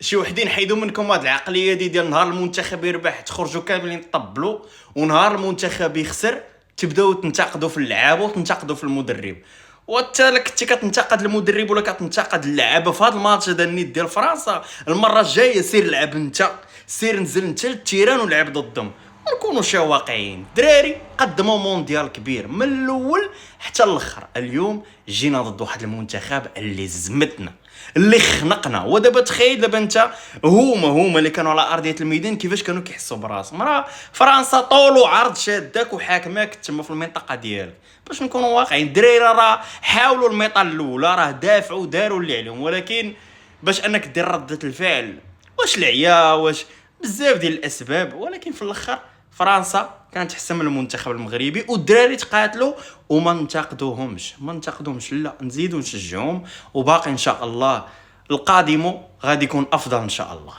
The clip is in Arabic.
شي وحدين حيدوا منكم هاد العقليه ديال نهار المنتخب يربح تخرجوا كاملين طبلوا، ونهار المنتخب يخسر تبداو تنتقدوا في اللعابه وتنتقدوا في المدرب. وانت لا كنتي كتنتقد المدرب ولا كتنتقد اللعابه في هذا الماتش هذا النيت ديال فرنسا، المره الجايه سير لعب انت، سير نزل انت للتيران ولعب ضدهم. ونكونوا شي واقعيين، الدراري قدموا مونديال كبير من الاول حتى الاخر. اليوم جينا ضد واحد المنتخب اللي زمتنا، اللي خنقنا. ودابا تخيل دابا انت، هما اللي كانوا على ارضيه الميدان كيفاش كانوا كيحسوا براسهم. راه فرنسا طول وعرض شاداك وحاكماك تما في المنطقه ديالك. باش نكونوا واقعيين، الدراري راه حاولوا الميطال الاولى، راه دافعوا داروا اللي عليهم، ولكن باش انك دير رده الفعل، واش العيا، واش بزاف ديال الاسباب، ولكن في الاخر فرنسا كانت احسن من المنتخب المغربي. والدراري تقاتلوا وما ننتقدوهمش، لا نزيدوا نشجعهم. وباقي ان شاء الله القادم غادي يكون افضل ان شاء الله.